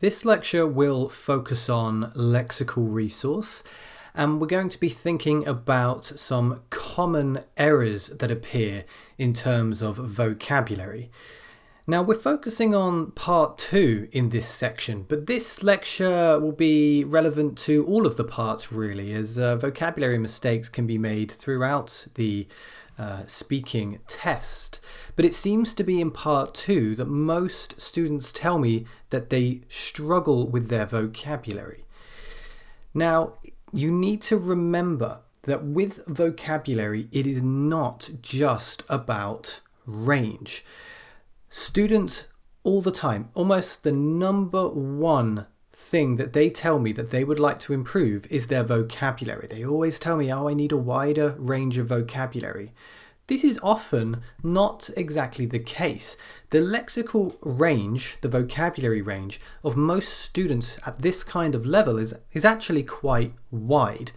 This lecture will focus on lexical resource, and we're going to be thinking about some common errors that appear in terms of vocabulary. Now we're focusing on part 2 in this section, but this lecture will be relevant to all of the parts really, as vocabulary mistakes can be made throughout the speaking test. But it seems to be in part 2 that most students tell me that they struggle with their vocabulary. Now, you need to remember that with vocabulary, it is not just about range. Students all the time, almost the number one thing that they tell me that they would like to improve is their vocabulary. They always tell me, oh, I need a wider range of vocabulary. This is often not exactly the case. The lexical range, the vocabulary range of most students at this kind of level is actually quite wide.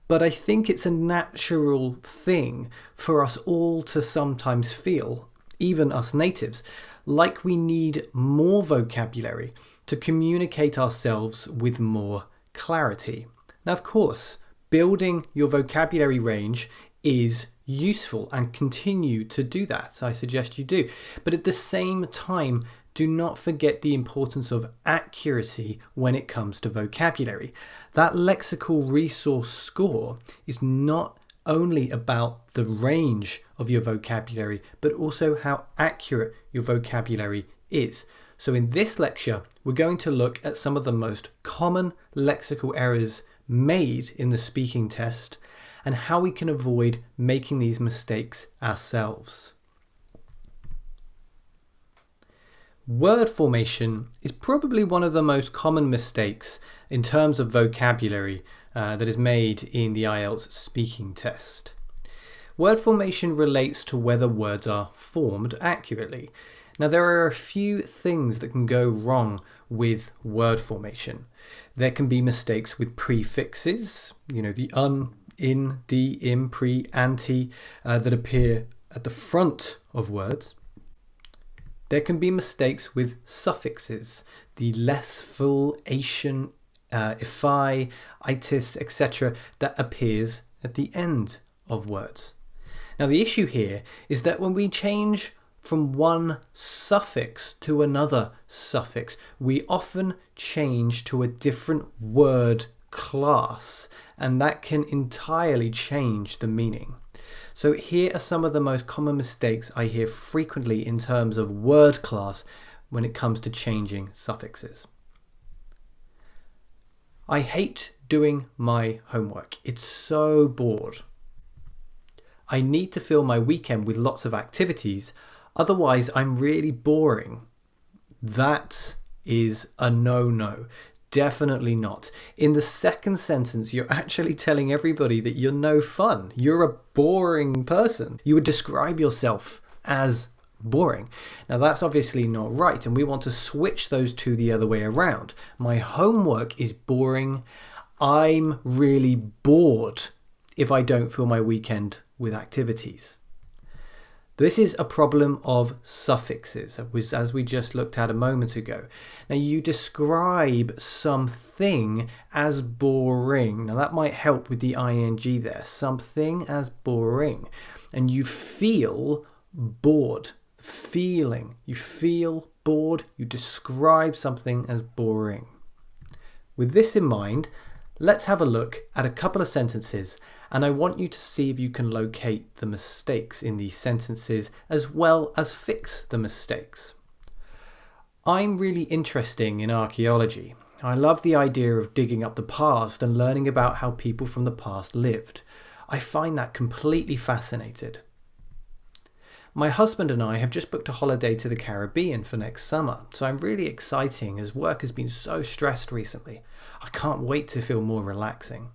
But I think it's a natural thing for us all to sometimes feel, even us natives, like we need more vocabulary to communicate ourselves with more clarity. Now, of course, building your vocabulary range is useful and continue to do that. I suggest you do. But at the same time, do not forget the importance of accuracy when it comes to vocabulary. That lexical resource score is not only about the range of your vocabulary, but also how accurate your vocabulary is. So in this lecture, we're going to look at some of the most common lexical errors made in the speaking test and how we can avoid making these mistakes ourselves. Word formation is probably one of the most common mistakes in terms of vocabulary that is made in the IELTS speaking test. Word formation relates to whether words are formed accurately. Now, there are a few things that can go wrong with word formation. There can be mistakes with prefixes, the in, de, im, pre, anti that appear at the front of words. There can be mistakes with suffixes, the less, full, ation, ifi, itis, etc. that appears at the end of words. Now the issue here is that when we change from one suffix to another suffix, we often change to a different word class, and that can entirely change the meaning. So here are some of the most common mistakes I hear frequently in terms of word class when it comes to changing suffixes. I hate doing my homework. It's so bored. I need to fill my weekend with lots of activities, otherwise I'm really boring. That is a no-no. Definitely not. In the second sentence, you're actually telling everybody that you're no fun. You're a boring person. You would describe yourself as boring. Now that's obviously not right, and we want to switch those two the other way around. My homework is boring. I'm really bored if I don't fill my weekend with activities. This is a problem of suffixes, as we just looked at a moment ago. Now you describe something as boring. Now that might help with the ing there. Something as boring. And you feel bored. Feeling. You feel bored. You describe something as boring. With this in mind, let's have a look at a couple of sentences, and I want you to see if you can locate the mistakes in these sentences as well as fix the mistakes. I'm really interested in archaeology. I love the idea of digging up the past and learning about how people from the past lived. I find that completely fascinating. My husband and I have just booked a holiday to the Caribbean for next summer, so I'm really excited as work has been so stressed recently. I can't wait to feel more relaxing.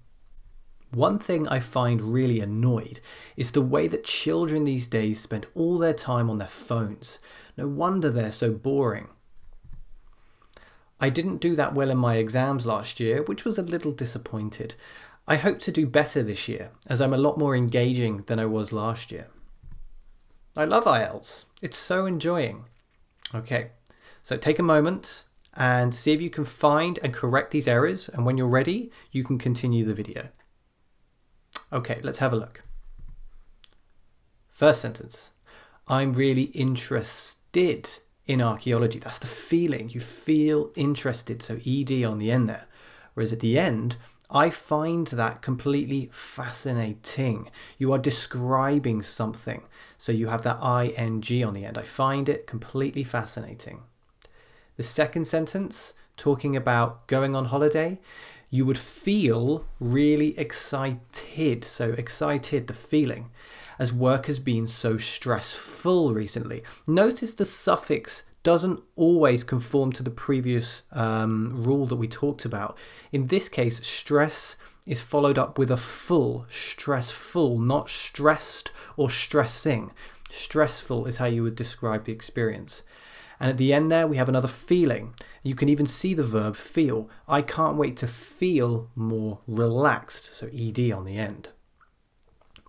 One thing I find really annoyed is the way that children these days spend all their time on their phones. No wonder they're so boring. I didn't do that well in my exams last year, which was a little disappointed. I hope to do better this year, as I'm a lot more engaging than I was last year. I love IELTS. It's so enjoying. Okay, so take a moment and see if you can find and correct these errors. And when you're ready, you can continue the video. Okay, let's have a look. First sentence, I'm really interested in archaeology. That's the feeling. You feel interested, so ed on the end there. Whereas at the end, I find that completely fascinating. You are describing something, so you have that ing on the end. I find it completely fascinating. The second sentence, talking about going on holiday, you would feel really excited. So excited, the feeling, as work has been so stressful recently. Notice the suffix doesn't always conform to the previous rule that we talked about. In this case, stress is followed up with a full, stressful, not stressed or stressing. Stressful is how you would describe the experience. And at the end there, we have another feeling. You can even see the verb feel. I can't wait to feel more relaxed. So ed on the end.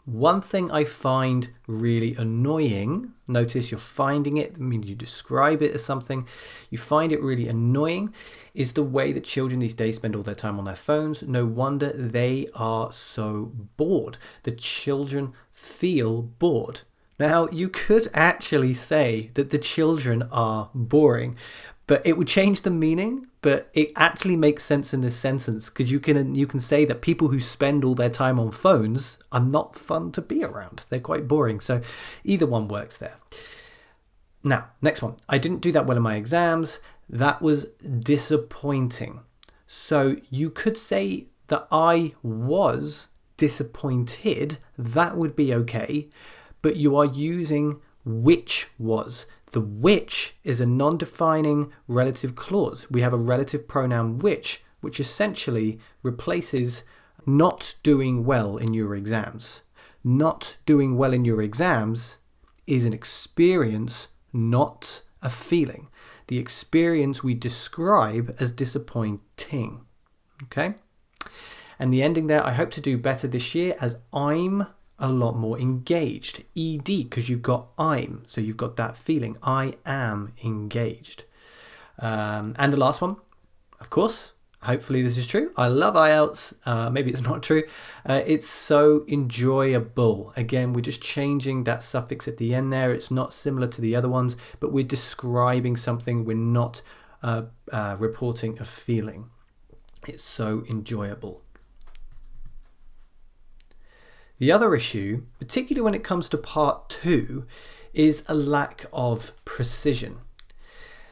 One thing I find really annoying, notice you're finding it, I mean you describe it as something, you find it really annoying, is the way that children these days spend all their time on their phones. No wonder they are so bored. The children feel bored. Now, you could actually say that the children are boring, but it would change the meaning, but it actually makes sense in this sentence because you can say that people who spend all their time on phones are not fun to be around. They're quite boring. So either one works there. Now, next one. I didn't do that well in my exams. That was disappointing. So you could say that I was disappointed. That would be okay. But you are using which was. The which is a non-defining relative clause. We have a relative pronoun which essentially replaces not doing well in your exams. Not doing well in your exams is an experience, not a feeling. The experience we describe as disappointing. Okay? And the ending there, I hope to do better this year as I'm a lot more engaged. ed, because you've got I'm, so you've got that feeling. I am engaged. And the last one, of course, hopefully this is true. I love IELTS. Maybe it's not true. It's so enjoyable. Again, we're just changing that suffix at the end there. It's not similar to the other ones, but we're describing something. We're not reporting a feeling. It's so enjoyable. The other issue, particularly when it comes to part 2, is a lack of precision.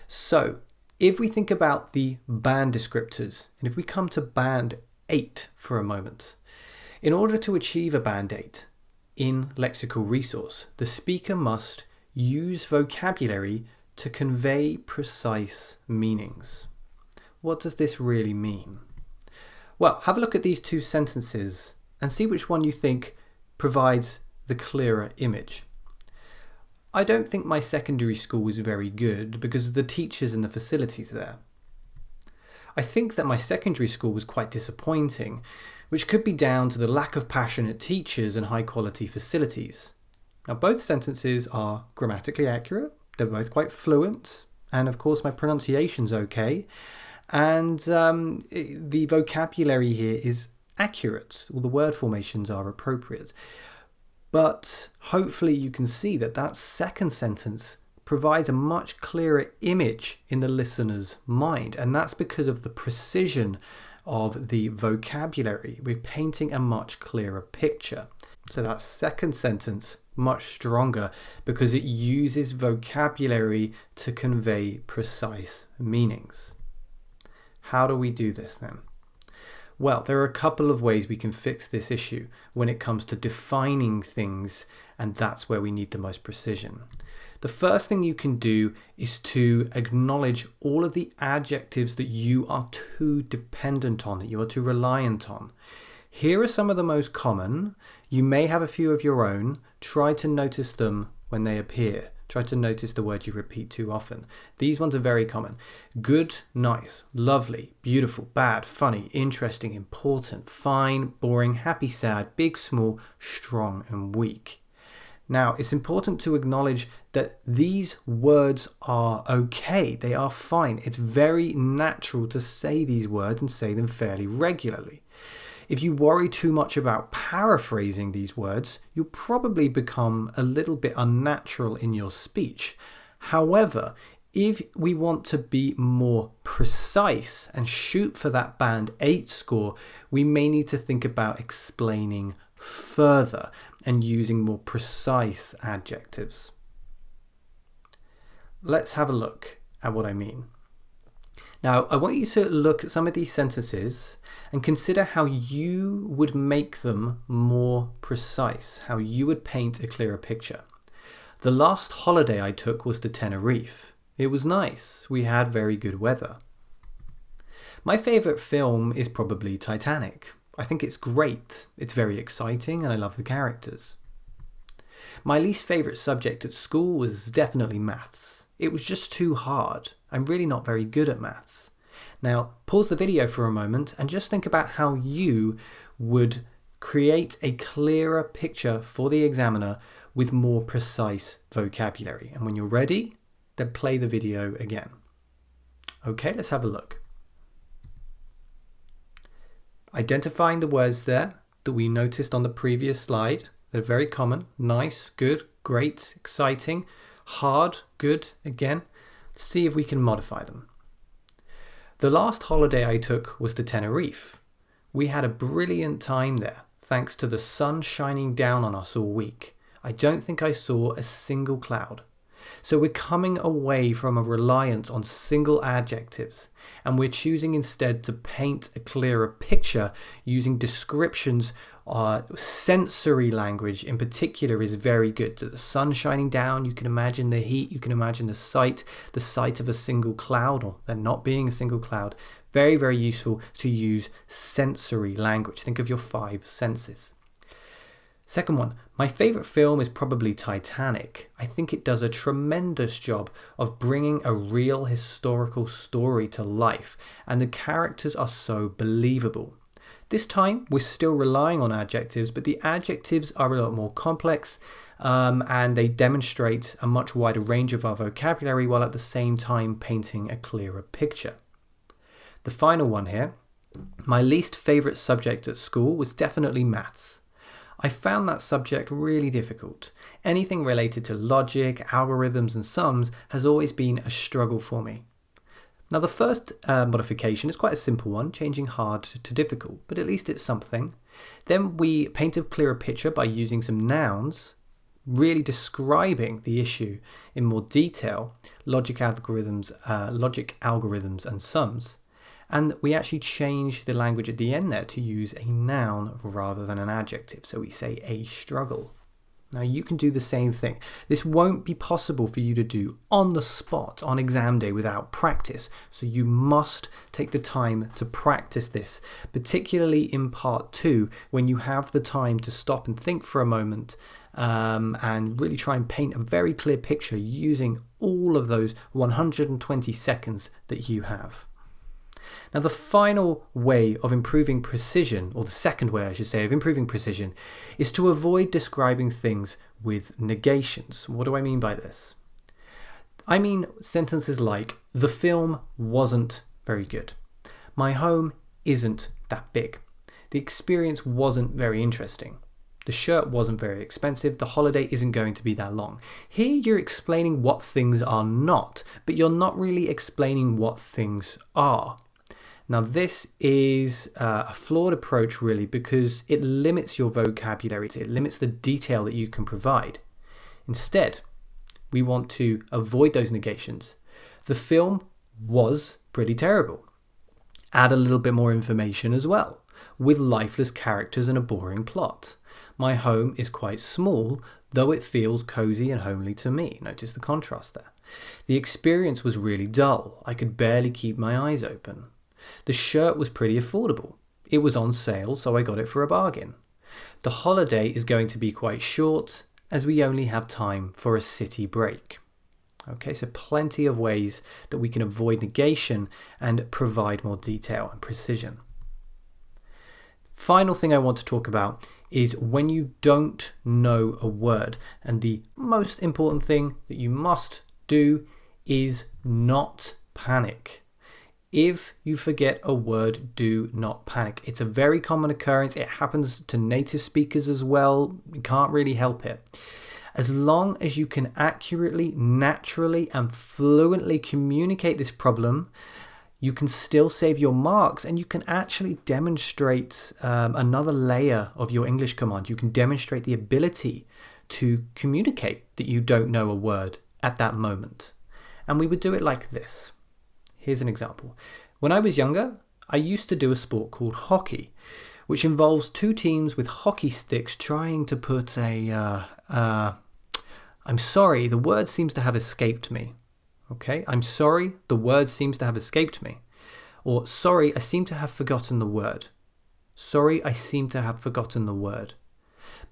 So if we think about the band descriptors, and if we come to band 8 for a moment, in order to achieve a band 8 in lexical resource, the speaker must use vocabulary to convey precise meanings. What does this really mean? Well, have a look at these two sentences and see which one you think provides the clearer image. I don't think my secondary school was very good because of the teachers and the facilities there. I think that my secondary school was quite disappointing, which could be down to the lack of passionate teachers and high quality facilities. Now, both sentences are grammatically accurate, they're both quite fluent, and of course my pronunciation's okay, and the vocabulary here is accurate. All the word formations are appropriate. But hopefully you can see that that second sentence provides a much clearer image in the listener's mind. And that's because of the precision of the vocabulary. We're painting a much clearer picture. So that second sentence, much stronger because it uses vocabulary to convey precise meanings. How do we do this then? Well, there are a couple of ways we can fix this issue when it comes to defining things, and that's where we need the most precision. The first thing you can do is to acknowledge all of the adjectives that you are too dependent on, that you are too reliant on. Here are some of the most common. You may have a few of your own. Try to notice them when they appear. Try to notice the words you repeat too often. These ones are very common. Good, nice, lovely, beautiful, bad, funny, interesting, important, fine, boring, happy, sad, big, small, strong, and weak. Now, it's important to acknowledge that these words are okay. They are fine. It's very natural to say these words and say them fairly regularly. If you worry too much about paraphrasing these words, you'll probably become a little bit unnatural in your speech. However, if we want to be more precise and shoot for that band 8 score, we may need to think about explaining further and using more precise adjectives. Let's have a look at what I mean. Now, I want you to look at some of these sentences and consider how you would make them more precise, how you would paint a clearer picture. The last holiday I took was to Tenerife. It was nice. We had very good weather. My favourite film is probably Titanic. I think it's great. It's very exciting and I love the characters. My least favourite subject at school was definitely maths. It was just too hard. I'm really not very good at maths. Now, pause the video for a moment and just think about how you would create a clearer picture for the examiner with more precise vocabulary. And when you're ready, then play the video again. Okay, let's have a look. Identifying the words there that we noticed on the previous slide. They're very common. Nice, good, great, exciting, hard, good, again. Let's see if we can modify them. The last holiday I took was to Tenerife. We had a brilliant time there, thanks to the sun shining down on us all week. I don't think I saw a single cloud. So we're coming away from a reliance on single adjectives, and we're choosing instead to paint a clearer picture using descriptions. Sensory language in particular is very good. The sun shining down, you can imagine the heat, you can imagine the sight of a single cloud, or there not being a single cloud. Very, very useful to use sensory language. Think of your 5 senses. Second one, my favourite film is probably Titanic. I think it does a tremendous job of bringing a real historical story to life, and the characters are so believable. This time, we're still relying on adjectives, but the adjectives are a lot more complex and they demonstrate a much wider range of our vocabulary while at the same time painting a clearer picture. The final one here, my least favourite subject at school was definitely maths. I found that subject really difficult. Anything related to logic, algorithms and sums has always been a struggle for me. Now the first modification is quite a simple one, changing hard to difficult, but at least it's something. Then we paint a clearer picture by using some nouns, really describing the issue in more detail, logic algorithms and sums. And we actually change the language at the end there to use a noun rather than an adjective. So we say a struggle. Now you can do the same thing. This won't be possible for you to do on the spot on exam day without practice. So you must take the time to practice this, particularly in part 2 when you have the time to stop and think for a moment and really try and paint a very clear picture using all of those 120 seconds that you have. Now the final way of improving precision, or the second way I should say of improving precision, is to avoid describing things with negations. What do I mean by this? I mean sentences like, the film wasn't very good. My home isn't that big. The experience wasn't very interesting. The shirt wasn't very expensive. The holiday isn't going to be that long. Here you're explaining what things are not, but you're not really explaining what things are. Now this is a flawed approach really because it limits your vocabulary, it limits the detail that you can provide. Instead, we want to avoid those negations. The film was pretty terrible. Add a little bit more information as well, with lifeless characters and a boring plot. My home is quite small, though it feels cozy and homely to me. Notice the contrast there. The experience was really dull. I could barely keep my eyes open. The shirt was pretty affordable. It was on sale, so I got it for a bargain. The holiday is going to be quite short, as we only have time for a city break. Okay, so plenty of ways that we can avoid negation and provide more detail and precision. Final thing I want to talk about is when you don't know a word. And the most important thing that you must do is not panic. If you forget a word, do not panic. It's a very common occurrence. It happens to native speakers as well. You can't really help it. As long as you can accurately, naturally, and fluently communicate this problem, you can still save your marks, and you can actually demonstrate another layer of your English command. You can demonstrate the ability to communicate that you don't know a word at that moment. And we would do it like this. Here's an example. When I was younger, I used to do a sport called hockey, which involves two teams with hockey sticks trying to put I'm sorry, the word seems to have escaped me. Okay, I'm sorry, the word seems to have escaped me. Or, sorry, I seem to have forgotten the word. Sorry, I seem to have forgotten the word.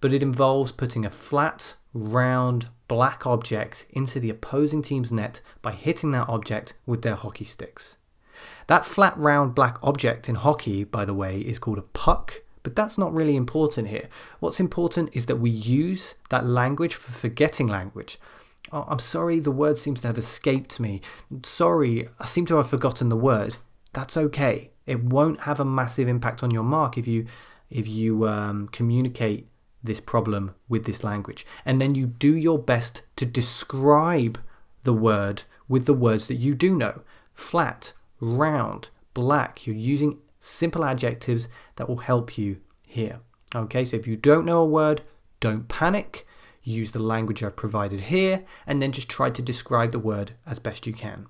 But it involves putting a flat, round, black object into the opposing team's net by hitting that object with their hockey sticks. That flat, round, black object in hockey, by the way, is called a puck, but that's not really important here. What's important is that we use that language for forgetting language. Oh, I'm sorry, the word seems to have escaped me. Sorry, I seem to have forgotten the word. That's okay. It won't have a massive impact on your mark if you communicate this problem with this language. And then you do your best to describe the word with the words that you do know. Flat, round, black. You're using simple adjectives that will help you here. Okay, so if you don't know a word, don't panic. Use the language I've provided here, and then just try to describe the word as best you can.